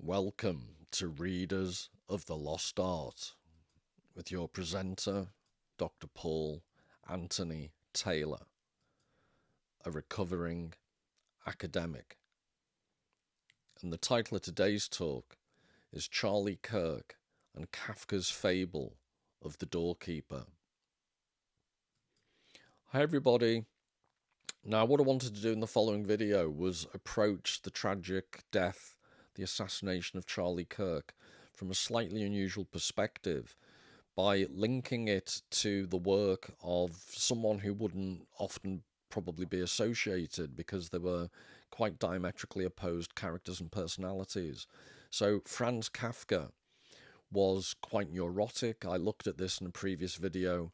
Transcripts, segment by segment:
Welcome to Readers of the Lost Art with your presenter, Dr. Paul Anthony Taylor, a recovering academic. And the title of today's talk is Charlie Kirk and Kafka's Fable of the Doorkeeper. Hi everybody. Now what I wanted to do in the following video was approach the tragic death, the assassination of Charlie Kirk from a slightly unusual perspective by linking it to the work of someone who wouldn't often probably be associated because they were quite diametrically opposed characters and personalities. So Franz Kafka was quite neurotic. I looked at this in a previous video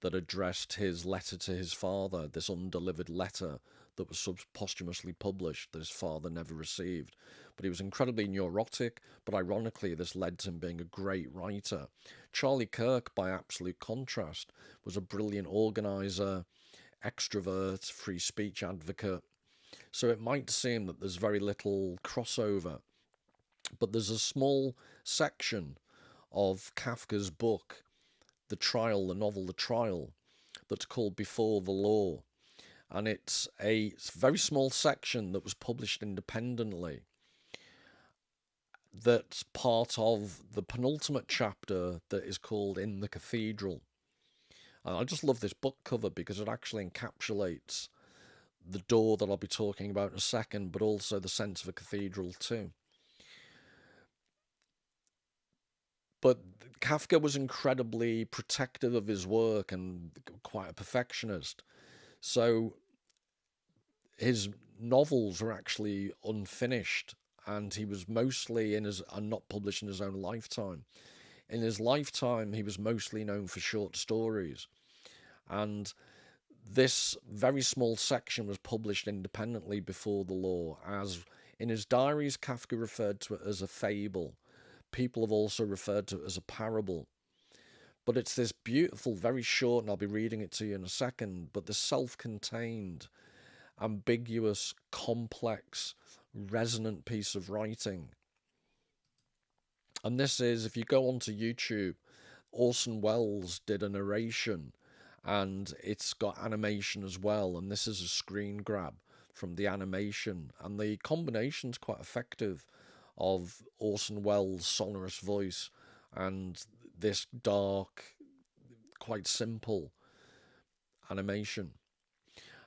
that addressed his letter to his father, this undelivered letter that was posthumously published that his father never received. But he was incredibly neurotic, but ironically this led to him being a great writer. Charlie Kirk, by absolute contrast, was a brilliant organiser, extrovert, free speech advocate. So it might seem that there's very little crossover, but there's a small section of Kafka's book, the novel The Trial, that's called Before the Law. And it's a very small section that was published independently. That's part of the penultimate chapter that is called In the Cathedral. And I just love this book cover because it actually encapsulates the door that I'll be talking about in a second, but also the sense of a cathedral too. But Kafka was incredibly protective of his work and quite a perfectionist. So his novels were actually unfinished, and he was mostly not published in his own lifetime. In his lifetime, he was mostly known for short stories. And this very small section was published independently before the law. As in his diaries, Kafka referred to it as a fable. People have also referred to it as a parable. But it's this beautiful, very short, and I'll be reading it to you in a second, but the self-contained, ambiguous, complex, resonant piece of writing. And this is, if you go onto YouTube, Orson Welles did a narration, and it's got animation as well, and this is a screen grab from the animation, and the combination's quite effective of Orson Welles' sonorous voice and this dark, quite simple animation.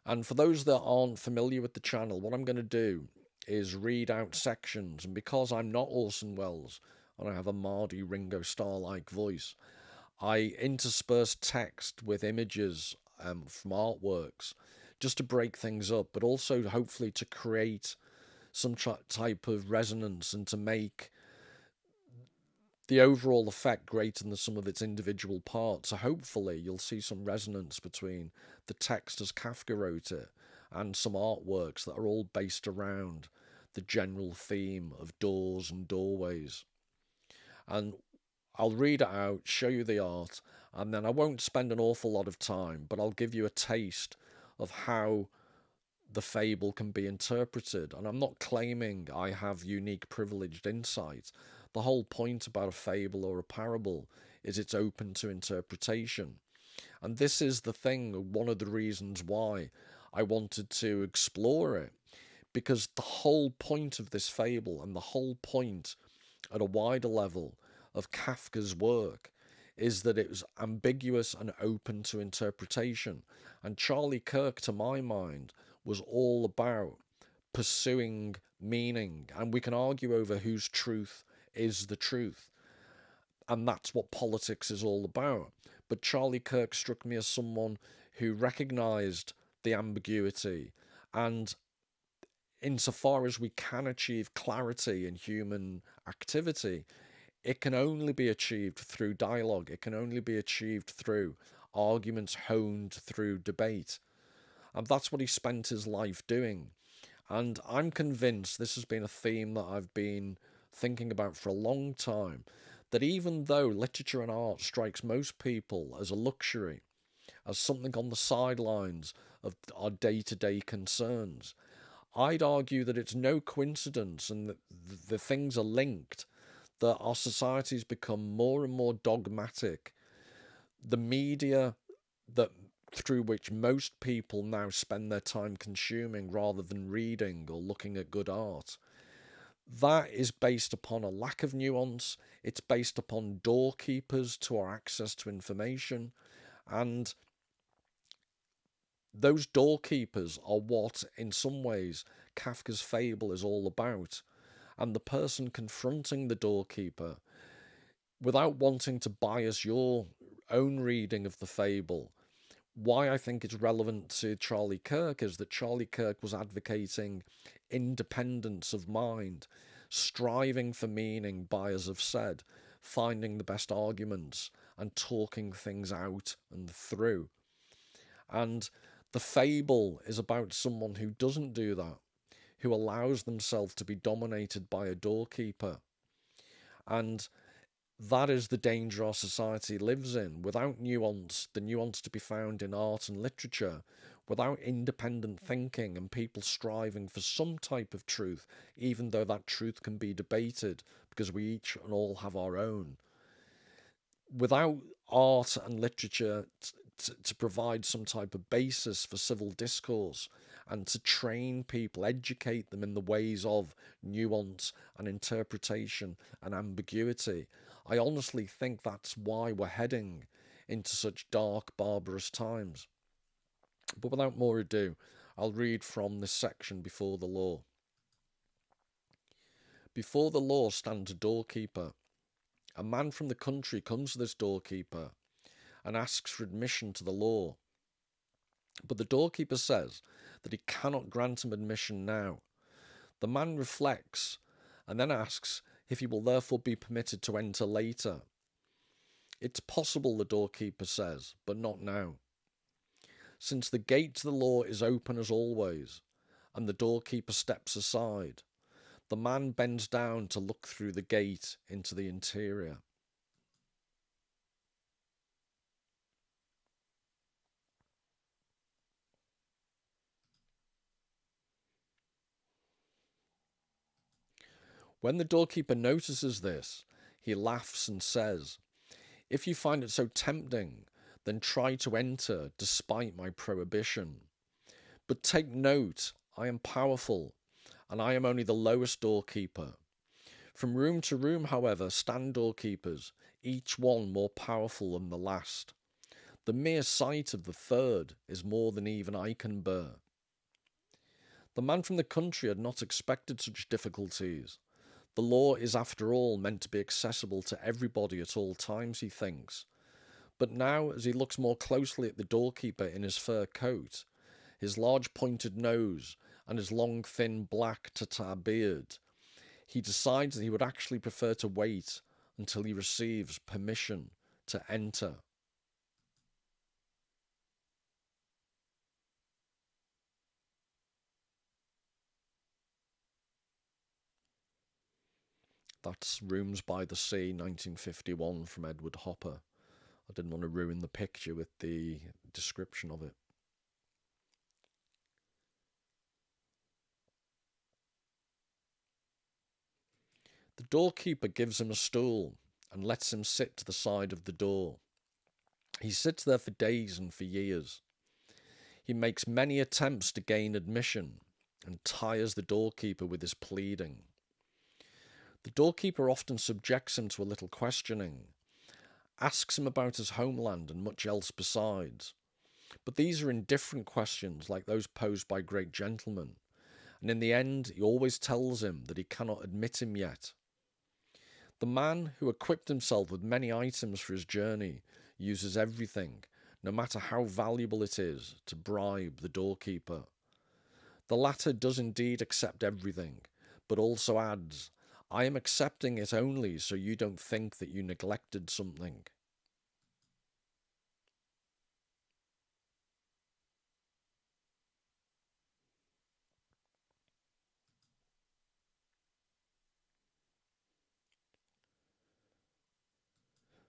And for those that aren't familiar with the channel, what I'm going to do is read out sections, and because I'm not Orson Welles and I have a Mardy Ringo Starr-like voice, I intersperse text with images from artworks just to break things up, but also hopefully to create some type of resonance and to make the overall effect greater than the sum of its individual parts. So hopefully you'll see some resonance between the text as Kafka wrote it and some artworks that are all based around the general theme of doors and doorways. And I'll read it out, show you the art, and then I won't spend an awful lot of time, but I'll give you a taste of how the fable can be interpreted. And I'm not claiming I have unique privileged insight. The whole point about a fable or a parable is it's open to interpretation. And this is the thing, one of the reasons why I wanted to explore it, because the whole point of this fable and the whole point at a wider level of Kafka's work is that it was ambiguous and open to interpretation. And Charlie Kirk, to my mind, was all about pursuing meaning, and we can argue over whose truth is the truth, and that's what politics is all about. But Charlie Kirk struck me as someone who recognized the ambiguity, and insofar as we can achieve clarity in human activity, it can only be achieved through dialogue. It can only be achieved through arguments honed through debate. And that's what he spent his life doing. And I'm convinced this has been a theme that I've been thinking about for a long time, that even though literature and art strikes most people as a luxury, as something on the sidelines of our day-to-day concerns, I'd argue that it's no coincidence and that the things are linked, that our societies become more and more dogmatic. The media that through which most people now spend their time consuming rather than reading or looking at good art, that is based upon a lack of nuance. It's based upon doorkeepers to our access to information, and those doorkeepers are what, in some ways, Kafka's Fable is all about. And the person confronting the doorkeeper, without wanting to bias your own reading of the fable, why I think it's relevant to Charlie Kirk is that Charlie Kirk was advocating independence of mind, striving for meaning by, as I've said, finding the best arguments and talking things out and through. And the fable is about someone who doesn't do that, who allows themselves to be dominated by a doorkeeper. And that is the danger our society lives in. Without nuance, the nuance to be found in art and literature, without independent thinking and people striving for some type of truth, even though that truth can be debated because we each and all have our own. Without art and literature to provide some type of basis for civil discourse and to train people, educate them in the ways of nuance and interpretation and ambiguity, I honestly think that's why we're heading into such dark, barbarous times. But without more ado, I'll read from this section before the law. Before the law stands a doorkeeper. A man from the country comes to this doorkeeper and asks for admission to the law. But the doorkeeper says that he cannot grant him admission now. The man reflects and then asks if he will therefore be permitted to enter later. It's possible, the doorkeeper says, but not now. Since the gate to the law is open as always, and the doorkeeper steps aside, the man bends down to look through the gate into the interior. When the doorkeeper notices this, he laughs and says, "If you find it so tempting, then try to enter despite my prohibition. But take note, I am powerful, and I am only the lowest doorkeeper. From room to room, however, stand doorkeepers, each one more powerful than the last. The mere sight of the third is more than even I can bear." The man from the country had not expected such difficulties. The law is, after all, meant to be accessible to everybody at all times, he thinks. But now, as he looks more closely at the doorkeeper in his fur coat, his large pointed nose, and his long, thin, black Tatar beard, he decides that he would actually prefer to wait until he receives permission to enter. That's Rooms by the Sea, 1951, from Edward Hopper. I didn't want to ruin the picture with the description of it. The doorkeeper gives him a stool and lets him sit to the side of the door. He sits there for days and for years. He makes many attempts to gain admission and tires the doorkeeper with his pleading. The doorkeeper often subjects him to a little questioning, asks him about his homeland and much else besides. But these are indifferent questions like those posed by great gentlemen, and in the end he always tells him that he cannot admit him yet. The man, who equipped himself with many items for his journey, uses everything, no matter how valuable it is, to bribe the doorkeeper. The latter does indeed accept everything, but also adds, "I am accepting it only so you don't think that you neglected something."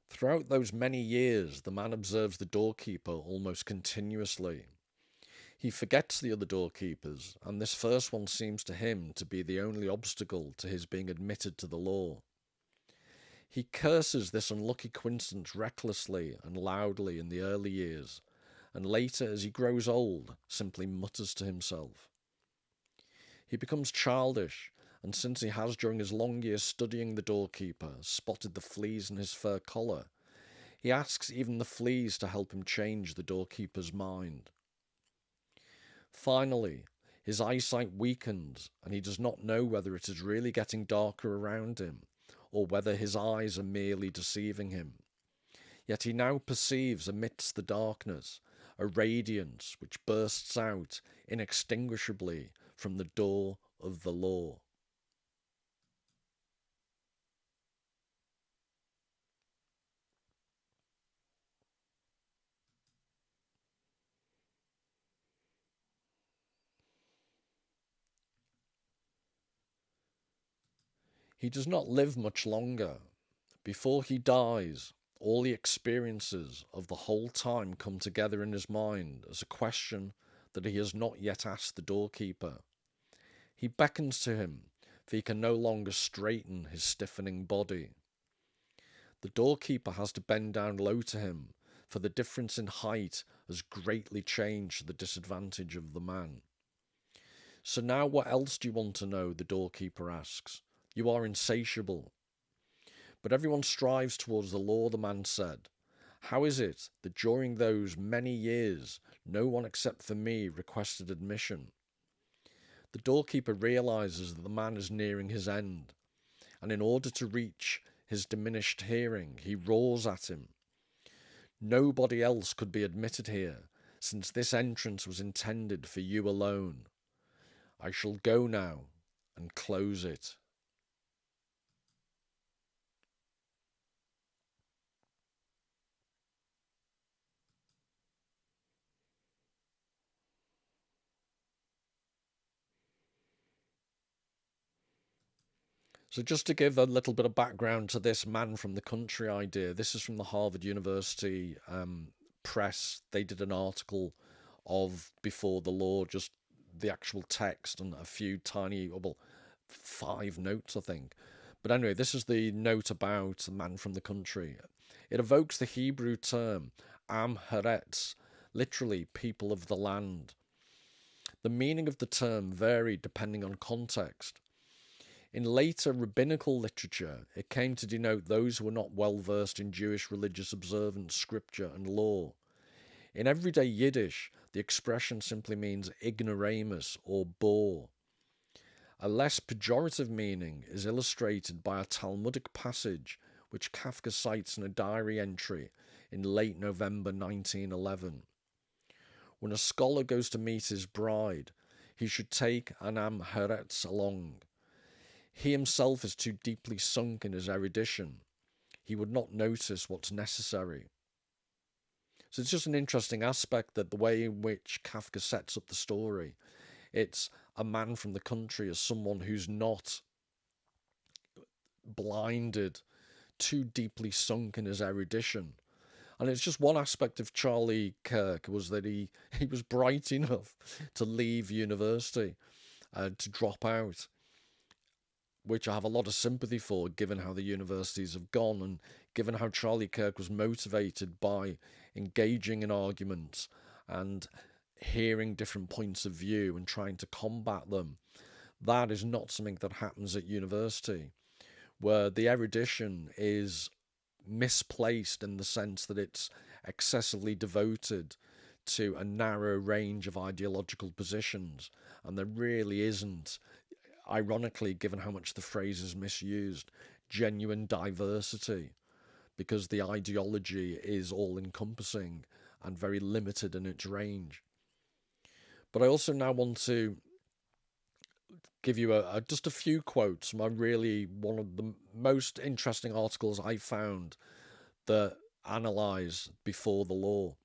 Throughout those many years, the man observes the doorkeeper almost continuously. He forgets the other doorkeepers, and this first one seems to him to be the only obstacle to his being admitted to the law. He curses this unlucky coincidence recklessly and loudly in the early years, and later, as he grows old, simply mutters to himself. He becomes childish, and since he has during his long years studying the doorkeeper spotted the fleas in his fur collar, he asks even the fleas to help him change the doorkeeper's mind. Finally, his eyesight weakens, and he does not know whether it is really getting darker around him, or whether his eyes are merely deceiving him. Yet he now perceives amidst the darkness a radiance which bursts out inextinguishably from the door of the law. He does not live much longer. Before he dies, all the experiences of the whole time come together in his mind as a question that he has not yet asked the doorkeeper. He beckons to him, for he can no longer straighten his stiffening body. The doorkeeper has to bend down low to him, for the difference in height has greatly changed to the disadvantage of the man. So now what else do you want to know? The doorkeeper asks. You are insatiable. But everyone strives towards the law, the man said. How is it that during those many years no one except for me requested admission? The doorkeeper realizes that the man is nearing his end, and in order to reach his diminished hearing, he roars at him. Nobody else could be admitted here, since this entrance was intended for you alone. I shall go now and close it. So just to give a little bit of background to this man from the country idea, this is from the Harvard University press. They did an article of Before the Law, just the actual text and a few tiny, well, 5 notes, I think. But anyway, this is the note about the man from the country. It evokes the Hebrew term Am Haaretz, literally people of the land. The meaning of the term varied depending on context. In later rabbinical literature, it came to denote those who were not well versed in Jewish religious observance, scripture, and law. In everyday Yiddish, the expression simply means ignoramus or bore. A less pejorative meaning is illustrated by a Talmudic passage which Kafka cites in a diary entry in late November 1911. When a scholar goes to meet his bride, he should take an Am Haaretz along. He himself is too deeply sunk in his erudition. He would not notice what's necessary. So it's just an interesting aspect that the way in which Kafka sets up the story, it's a man from the country as someone who's not blinded, too deeply sunk in his erudition. And it's just one aspect of Charlie Kirk was that he was bright enough to leave university, to drop out, which I have a lot of sympathy for, given how the universities have gone and given how Charlie Kirk was motivated by engaging in arguments and hearing different points of view and trying to combat them. That is not something that happens at university, where the erudition is misplaced in the sense that it's excessively devoted to a narrow range of ideological positions, and there really isn't, ironically, given how much the phrase is misused, genuine diversity, because the ideology is all-encompassing and very limited in its range. But I also now want to give you just a few quotes from one of the most interesting articles I found that analyse Before the Law.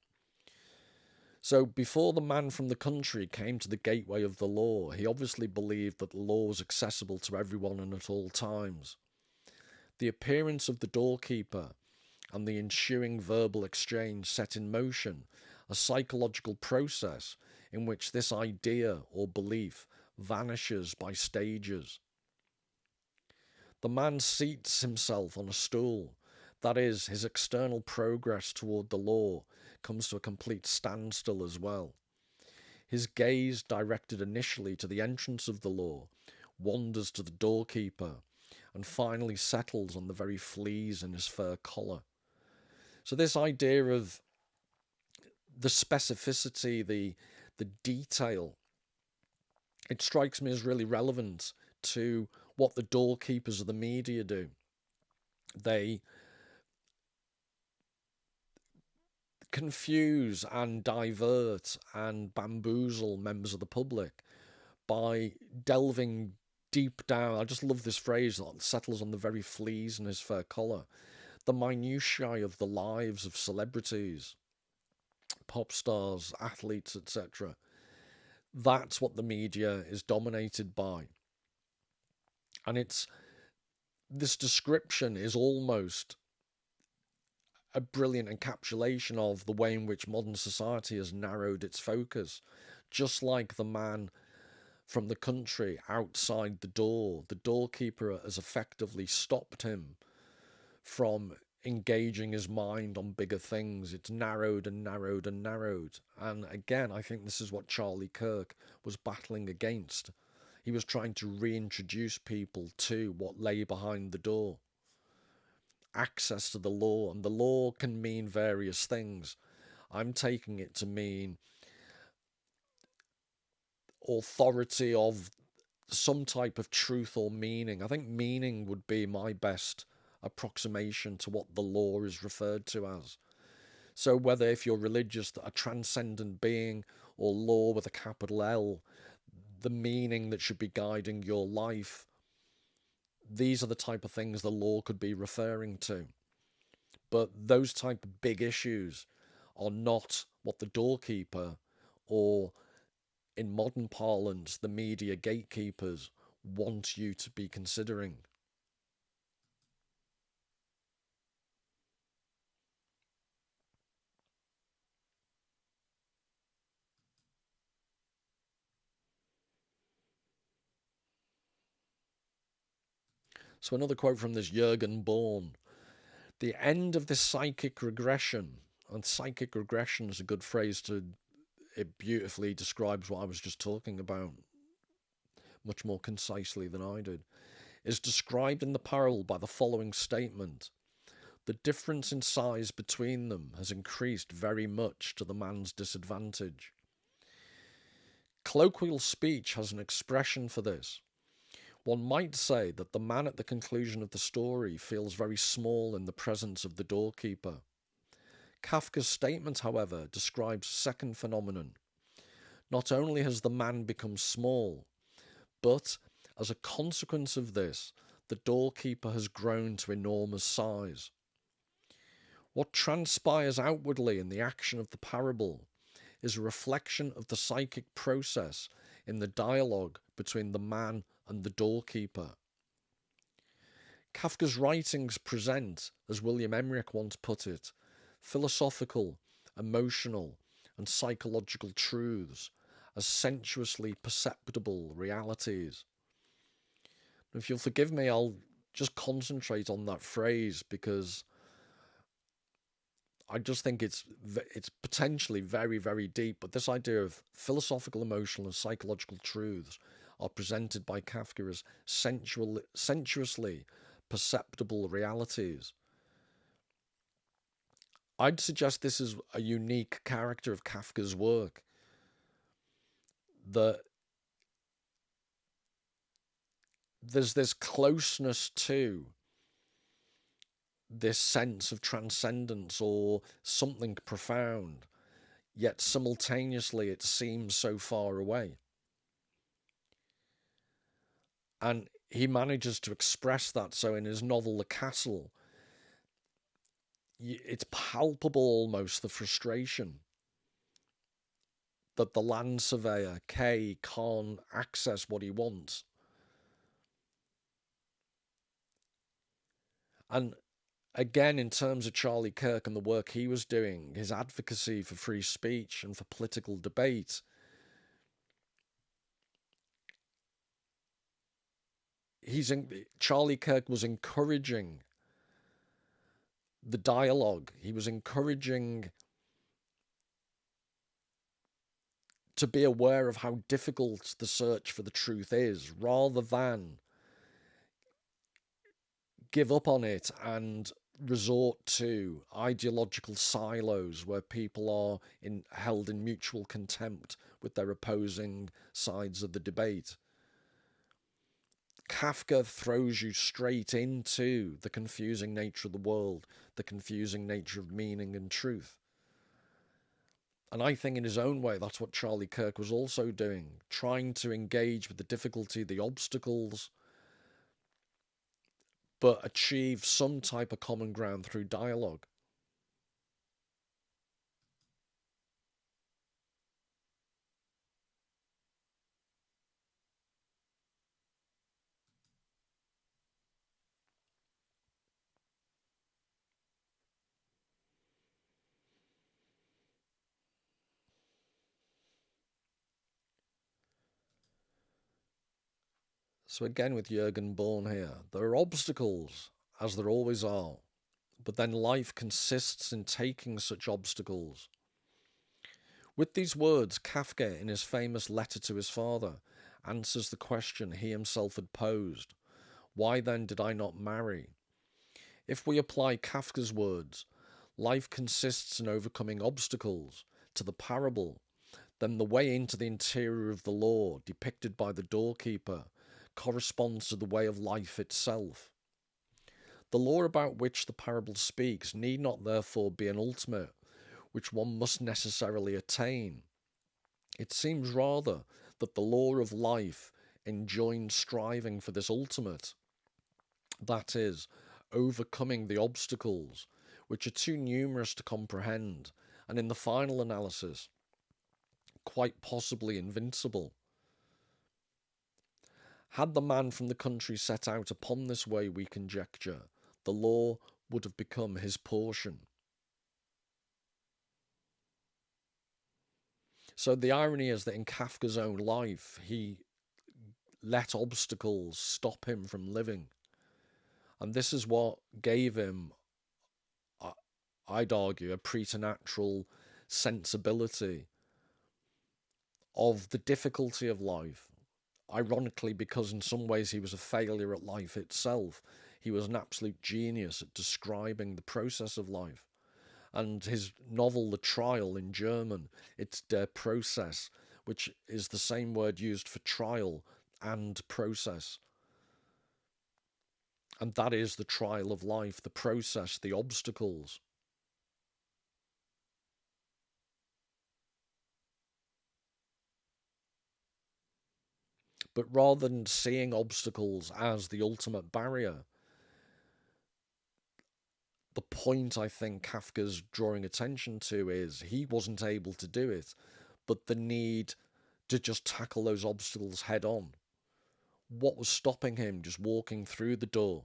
So before the man from the country came to the gateway of the law, he obviously believed that the law was accessible to everyone and at all times. The appearance of the doorkeeper and the ensuing verbal exchange set in motion a psychological process in which this idea or belief vanishes by stages. The man seats himself on a stool. That is, his external progress toward the law comes to a complete standstill as well. His gaze, directed initially to the entrance of the law, wanders to the doorkeeper, and finally settles on the very fleas in his fur collar. So this idea of the specificity, the detail, it strikes me as really relevant to what the doorkeepers of the media do. They confuse and divert and bamboozle members of the public by delving deep down. I just love this phrase that settles on the very fleas in his fur collar. The minutiae of the lives of celebrities, pop stars, athletes, etc. That's what the media is dominated by. And this description is almost a brilliant encapsulation of the way in which modern society has narrowed its focus. Just like the man from the country outside the door, the doorkeeper has effectively stopped him from engaging his mind on bigger things. It's narrowed and narrowed and narrowed. And again, I think this is what Charlie Kirk was battling against. He was trying to reintroduce people to what lay behind the door. Access to the law, and the law can mean various things. I'm taking it to mean authority of some type of truth or meaning. I think meaning would be my best approximation to what the law is referred to as. So whether if you're religious, a transcendent being, or law with a capital L, the meaning that should be guiding your life, these are the type of things the law could be referring to. But those type of big issues are not what the doorkeeper, or in modern parlance, the media gatekeepers, want you to be considering. So another quote from this Jürgen Born. The end of this psychic regression, and psychic regression is a good phrase it beautifully describes what I was just talking about, much more concisely than I did, is described in the parable by the following statement. The difference in size between them has increased very much to the man's disadvantage. Colloquial speech has an expression for this. One might say that the man at the conclusion of the story feels very small in the presence of the doorkeeper. Kafka's statement, however, describes a second phenomenon. Not only has the man become small, but as a consequence of this, the doorkeeper has grown to enormous size. What transpires outwardly in the action of the parable is a reflection of the psychic process in the dialogue between the man and the doorkeeper. Kafka's writings present, as William Emmerich once put it, philosophical, emotional, and psychological truths as sensuously perceptible realities. If you'll forgive me, I'll just concentrate on that phrase because I just think it's potentially very, very deep. But this idea of philosophical, emotional, and psychological truths are presented by Kafka as sensuously perceptible realities. I'd suggest this is a unique character of Kafka's work, that there's this closeness to this sense of transcendence or something profound, yet simultaneously it seems so far away. And he manages to express that. So in his novel The Castle, it's palpable almost, the frustration that the land surveyor, Kay, can't access what he wants. And again, in terms of Charlie Kirk and the work he was doing, his advocacy for free speech and for political debate, Charlie Kirk was encouraging the dialogue. He was encouraging to be aware of how difficult the search for the truth is, rather than give up on it and resort to ideological silos where people are held in mutual contempt with their opposing sides of the debate. Kafka throws you straight into the confusing nature of the world, the confusing nature of meaning and truth. And I think in his own way, that's what Charlie Kirk was also doing, trying to engage with the difficulty, the obstacles, but achieve some type of common ground through dialogue. So again with Jürgen Born here, there are obstacles, as there always are, but then life consists in taking such obstacles. With these words, Kafka, in his famous letter to his father, answers the question he himself had posed: why then did I not marry? If we apply Kafka's words, life consists in overcoming obstacles, to the parable, then the way into the interior of the law, depicted by the doorkeeper, corresponds to the way of life itself. The law about which the parable speaks need not therefore be an ultimate, which one must necessarily attain. It seems rather that the law of life enjoins striving for this ultimate, that is, overcoming the obstacles, which are too numerous to comprehend, and in the final analysis, quite possibly invincible. Had the man from the country set out upon this way, we conjecture, the law would have become his portion. So the irony is that in Kafka's own life, he let obstacles stop him from living. And this is what gave him, I'd argue, a preternatural sensibility of the difficulty of life. Ironically, because in some ways he was a failure at life itself, he was an absolute genius at describing the process of life. And his novel, The Trial, in German, it's Der Prozess, which is the same word used for trial and process. And that is the trial of life, the process, the obstacles. But rather than seeing obstacles as the ultimate barrier, the point I think Kafka's drawing attention to is he wasn't able to do it, but the need to just tackle those obstacles head on. What was stopping him just walking through the door?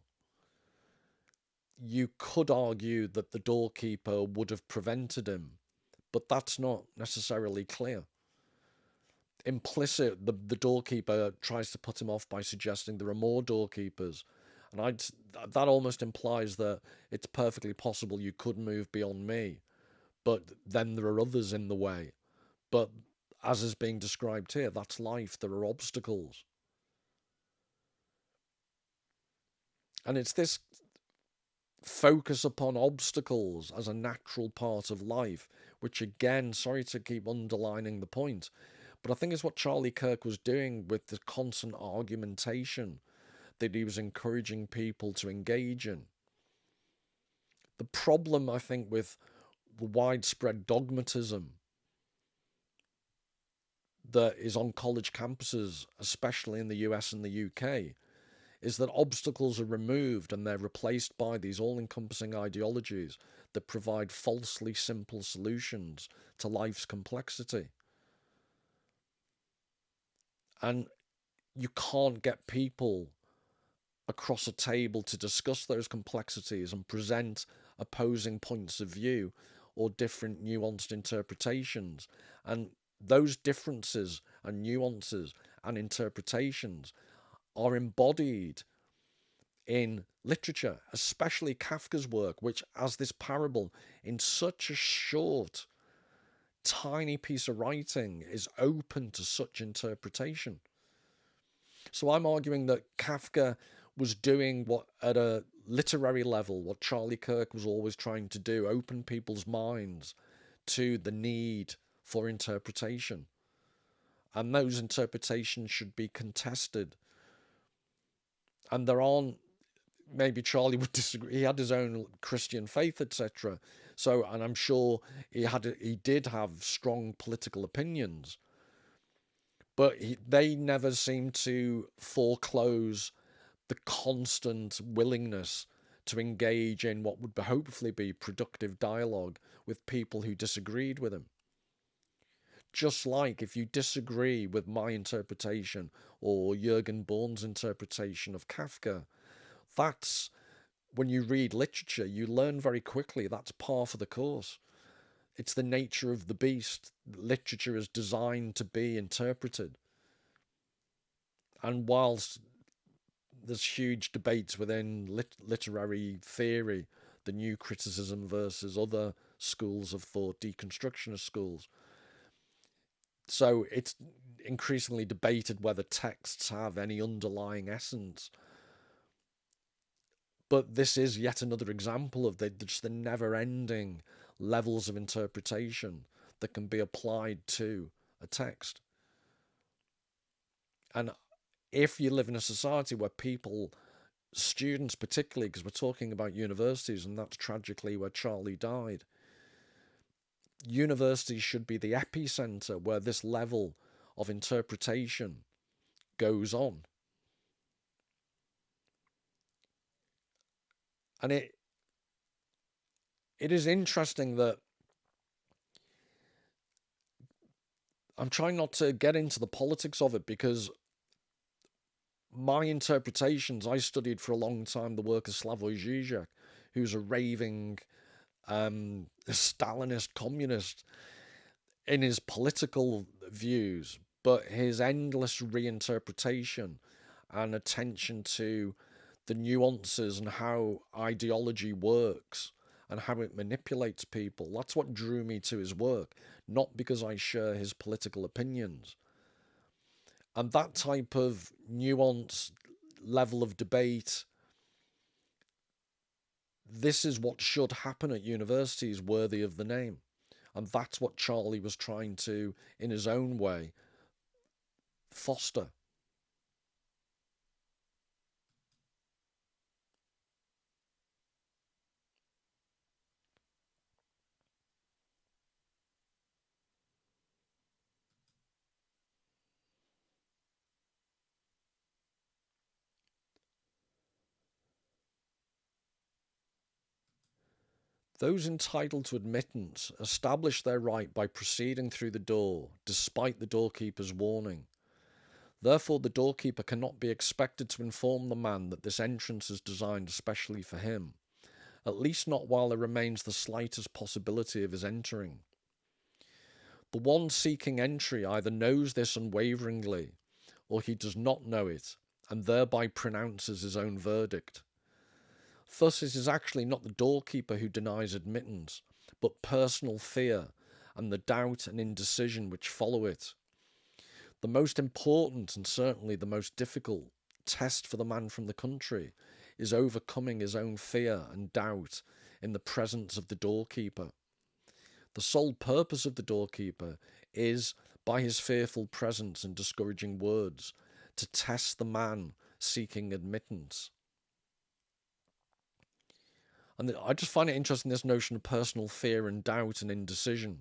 You could argue that the doorkeeper would have prevented him, but that's not necessarily clear. Implicit, the doorkeeper tries to put him off by suggesting there are more doorkeepers, and that almost implies that it's perfectly possible you could move beyond me, but then there are others in the way. But as is being described here, that's life. There are obstacles, and it's this focus upon obstacles as a natural part of life, which again, sorry to keep underlining the point, but I think is what Charlie Kirk was doing with the constant argumentation that he was encouraging people to engage in. The problem, I think, with the widespread dogmatism that is on college campuses, especially in the US and the UK, is that obstacles are removed and they're replaced by these all-encompassing ideologies that provide falsely simple solutions to life's complexity. And you can't get people across a table to discuss those complexities and present opposing points of view or different nuanced interpretations. And those differences and nuances and interpretations are embodied in literature, especially Kafka's work, which has this parable in such a short, tiny piece of writing is open to such interpretation. So I'm arguing that Kafka was doing what, at a literary level, what Charlie Kirk was always trying to do, open people's minds to the need for interpretation. And those interpretations should be contested. And there aren't, maybe Charlie would disagree, he had his own Christian faith, etc. So, and I'm sure he did have strong political opinions, but they never seemed to foreclose the constant willingness to engage in what would hopefully be productive dialogue with people who disagreed with him. Just like if you disagree with my interpretation or Jürgen Born's interpretation of Kafka, that's, when you read literature, you learn very quickly that's par for the course. It's the nature of the beast. Literature is designed to be interpreted. And whilst there's huge debates within literary theory, the new criticism versus other schools of thought, deconstructionist schools, so it's increasingly debated whether texts have any underlying essence. But this is yet another example of just the never-ending levels of interpretation that can be applied to a text. And if you live in a society where people, students particularly, because we're talking about universities, and that's tragically where Charlie died, universities should be the epicenter where this level of interpretation goes on. And it is interesting that I'm trying not to get into the politics of it, because my interpretations, I studied for a long time the work of Slavoj Žižek, who's a raving Stalinist communist in his political views, but his endless reinterpretation and attention to the nuances and how ideology works and how it manipulates people. That's what drew me to his work, not because I share his political opinions. And that type of nuance, level of debate, this is what should happen at universities worthy of the name. And that's what Charlie was trying to, in his own way, foster. Those entitled to admittance establish their right by proceeding through the door, despite the doorkeeper's warning. Therefore, the doorkeeper cannot be expected to inform the man that this entrance is designed especially for him, at least not while there remains the slightest possibility of his entering. The one seeking entry either knows this unwaveringly, or he does not know it, and thereby pronounces his own verdict. Thus, it is actually not the doorkeeper who denies admittance, but personal fear and the doubt and indecision which follow it. The most important, and certainly the most difficult, test for the man from the country is overcoming his own fear and doubt in the presence of the doorkeeper. The sole purpose of the doorkeeper is, by his fearful presence and discouraging words, to test the man seeking admittance. And I just find it interesting, this notion of personal fear and doubt and indecision.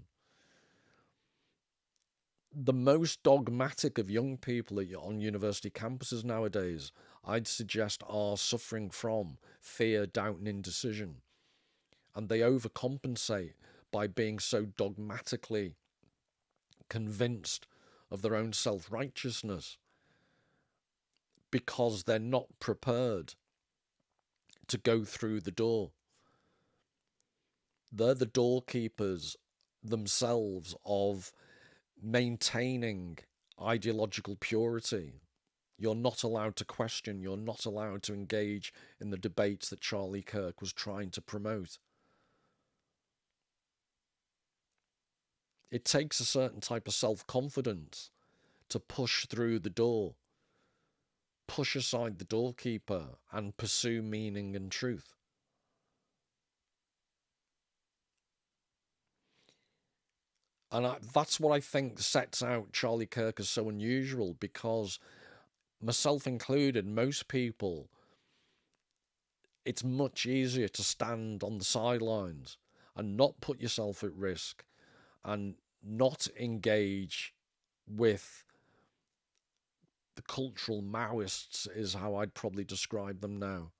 The most dogmatic of young people on university campuses nowadays, I'd suggest, are suffering from fear, doubt, and indecision. And they overcompensate by being so dogmatically convinced of their own self-righteousness, because they're not prepared to go through the door. They're the doorkeepers themselves of maintaining ideological purity You're not allowed to question. You're not allowed to engage in the debates that Charlie Kirk was trying to promote. It takes a certain type of self-confidence to push through the door, push aside the doorkeeper, and pursue meaning and truth. And that's what I think sets out Charlie Kirk as so unusual, because, myself included, most people, it's much easier to stand on the sidelines and not put yourself at risk and not engage with the cultural Maoists, is how I'd probably describe them now.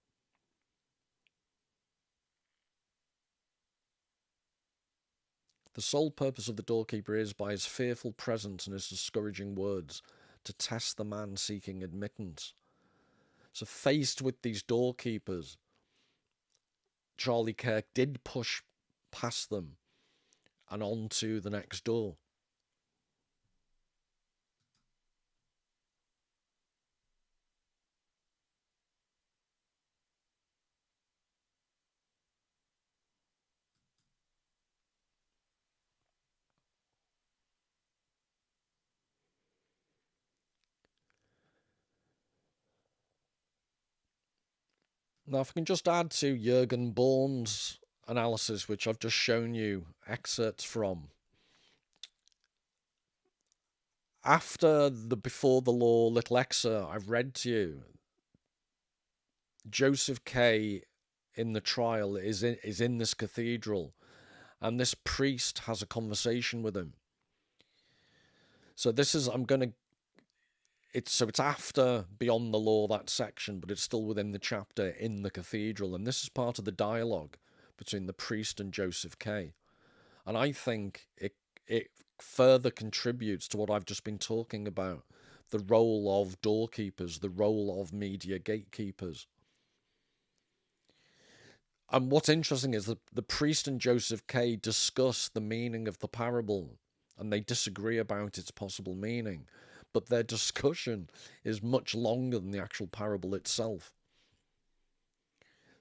The sole purpose of the doorkeeper is, by his fearful presence and his discouraging words, to test the man seeking admittance. So faced with these doorkeepers, Charlie Kirk did push past them and on to the next door. Now, if I can just add to Jürgen Born's analysis, which I've just shown you excerpts from, after the Before the Law little excerpt I've read to you, Joseph K. in the trial is in this cathedral, and this priest has a conversation with him. So this is, it's after Beyond the Law, that section, but it's still within the chapter In the Cathedral, and this is part of the dialogue between the priest and Joseph K. And I think it further contributes to what I've just been talking about, the role of doorkeepers, the role of media gatekeepers. And what's interesting is that the priest and Joseph K. discuss the meaning of the parable, and they disagree about its possible meaning. But their discussion is much longer than the actual parable itself.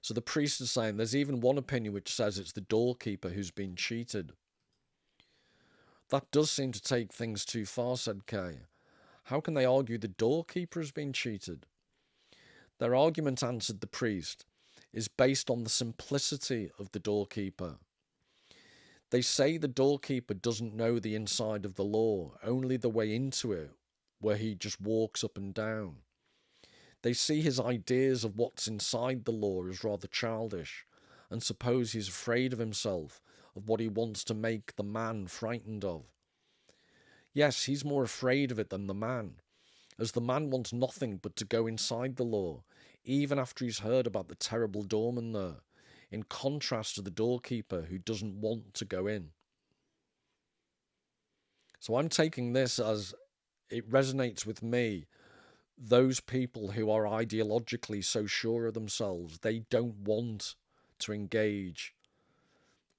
So the priest is saying there's even one opinion which says it's the doorkeeper who's been cheated. That does seem to take things too far, said Kay. How can they argue the doorkeeper has been cheated? Their argument, answered the priest, is based on the simplicity of the doorkeeper. They say the doorkeeper doesn't know the inside of the law, only the way into it, where he just walks up and down. They see his ideas of what's inside the law as rather childish, and suppose he's afraid of himself, of what he wants to make the man frightened of. Yes, he's more afraid of it than the man, as the man wants nothing but to go inside the law, even after he's heard about the terrible doorman there, in contrast to the doorkeeper who doesn't want to go in. So I'm taking this as it resonates with me. Those people who are ideologically so sure of themselves, they don't want to engage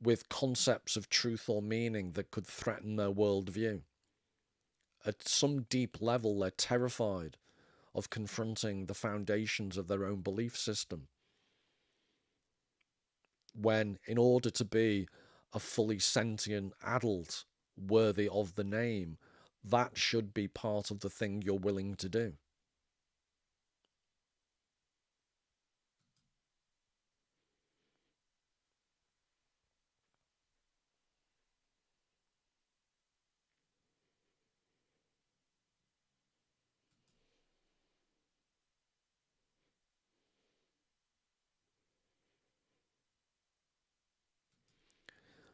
with concepts of truth or meaning that could threaten their worldview. At some deep level, they're terrified of confronting the foundations of their own belief system, when, in order to be a fully sentient adult worthy of the name, that should be part of the thing you're willing to do.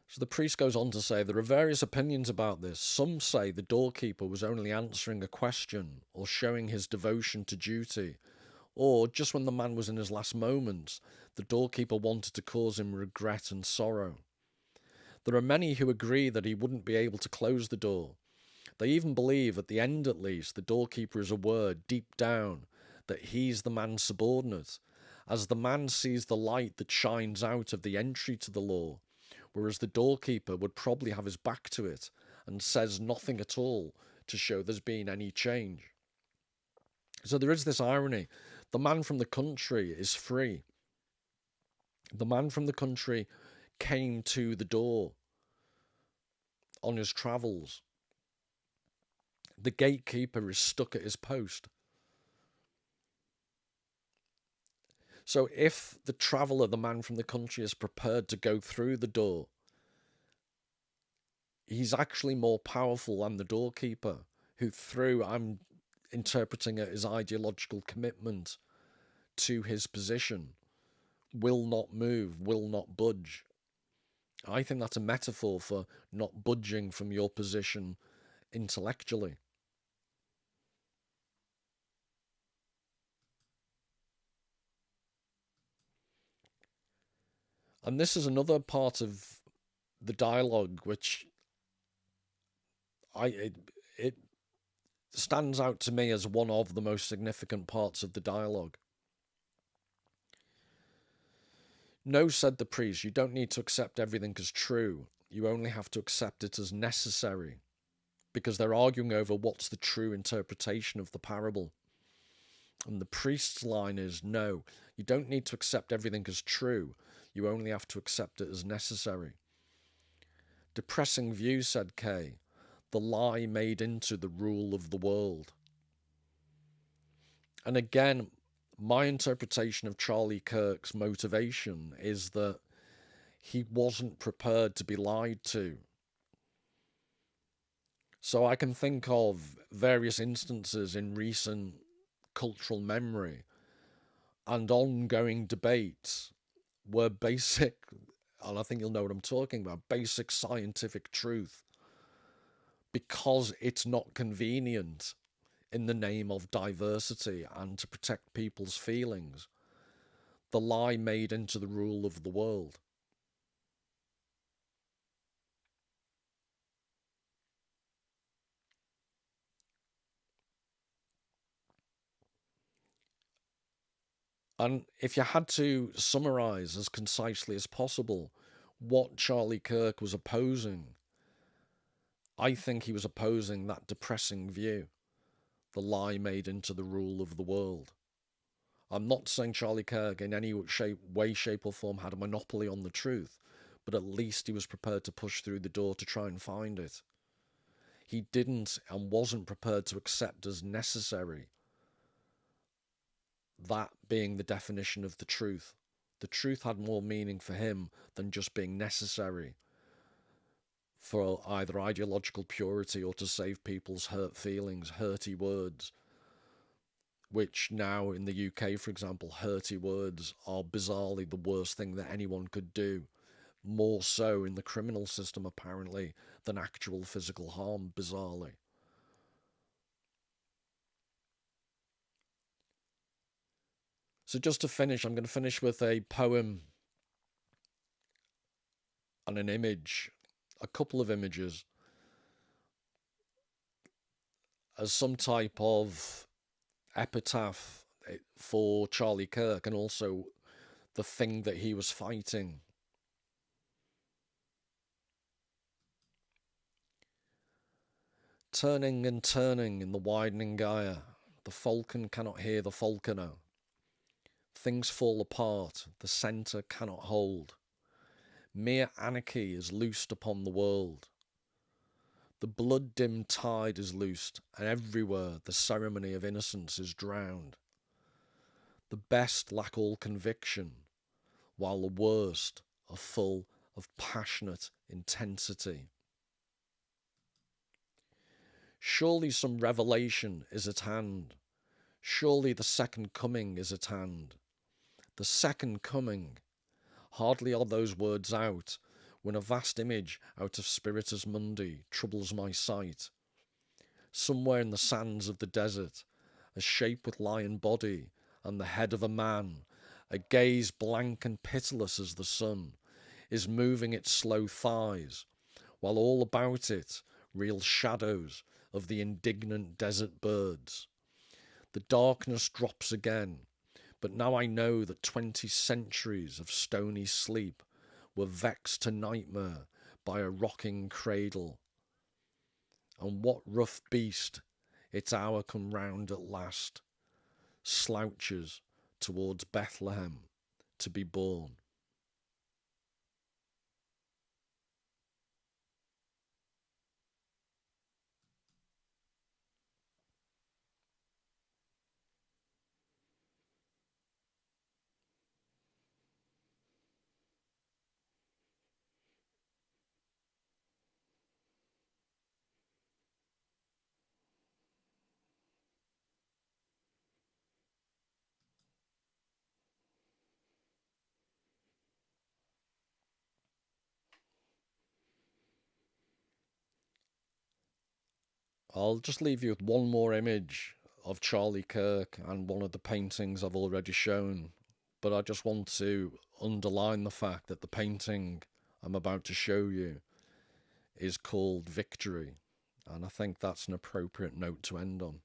So the priest goes on to say there are various opinions about this. Some say the doorkeeper was only answering a question or showing his devotion to duty, or just when the man was in his last moments, the doorkeeper wanted to cause him regret and sorrow. There are many who agree that he wouldn't be able to close the door. They even believe, at the end at least, the doorkeeper is aware deep down that he's the man's subordinate, as the man sees the light that shines out of the entry to the law, whereas the doorkeeper would probably have his back to it and says nothing at all to show there's been any change. So there is this irony. The man from the country is free. The man from the country came to the door on his travels. The gatekeeper is stuck at his post. So if the traveller, the man from the country, is prepared to go through the door, he's actually more powerful than the doorkeeper, who I'm interpreting it as ideological commitment to his position, will not move, will not budge. I think that's a metaphor for not budging from your position intellectually. And this is another part of the dialogue which it stands out to me as one of the most significant parts of the dialogue. No, said the priest, you don't need to accept everything as true. You only have to accept it as necessary. Because they're arguing over what's the true interpretation of the parable. And the priest's line is, no, you don't need to accept everything as true. You only have to accept it as necessary. Depressing view, said Kay. The lie made into the rule of the world. And again, my interpretation of Charlie Kirk's motivation is that he wasn't prepared to be lied to. So I can think of various instances in recent cultural memory and ongoing debates where basic, and I think you'll know what I'm talking about, basic scientific truth, because it's not convenient in the name of diversity and to protect people's feelings, the lie made into the rule of the world. And if you had to summarize as concisely as possible what Charlie Kirk was opposing, I think he was opposing that depressing view, the lie made into the rule of the world. I'm not saying Charlie Kirk in any way, shape or form had a monopoly on the truth, but at least he was prepared to push through the door to try and find it. He didn't and wasn't prepared to accept as necessary that being the definition of the truth. The truth had more meaning for him than just being necessary for either ideological purity or to save people's hurt feelings, hurty words, which now in the UK, for example, hurty words are bizarrely the worst thing that anyone could do. More so in the criminal system, apparently, than actual physical harm, bizarrely. So just to finish, I'm going to finish with a poem and an image, a couple of images, as some type of epitaph for Charlie Kirk and also the thing that he was fighting. Turning and turning in the widening gyre, the falcon cannot hear the falconer. Things fall apart, the centre cannot hold. Mere anarchy is loosed upon the world. The blood-dimmed tide is loosed, and everywhere the ceremony of innocence is drowned. The best lack all conviction, while the worst are full of passionate intensity. Surely some revelation is at hand. Surely the second coming is at hand. The second coming. Hardly are those words out, when a vast image out of Spiritus Mundi troubles my sight. Somewhere in the sands of the desert, a shape with lion body and the head of a man, a gaze blank and pitiless as the sun, is moving its slow thighs, while all about it reel shadows of the indignant desert birds. The darkness drops again, but now I know that 20 centuries of stony sleep were vexed to nightmare by a rocking cradle. And what rough beast, its hour come round at last, slouches towards Bethlehem to be born. I'll just leave you with one more image of Charlie Kirk and one of the paintings I've already shown. But I just want to underline the fact that the painting I'm about to show you is called Victory. And I think that's an appropriate note to end on.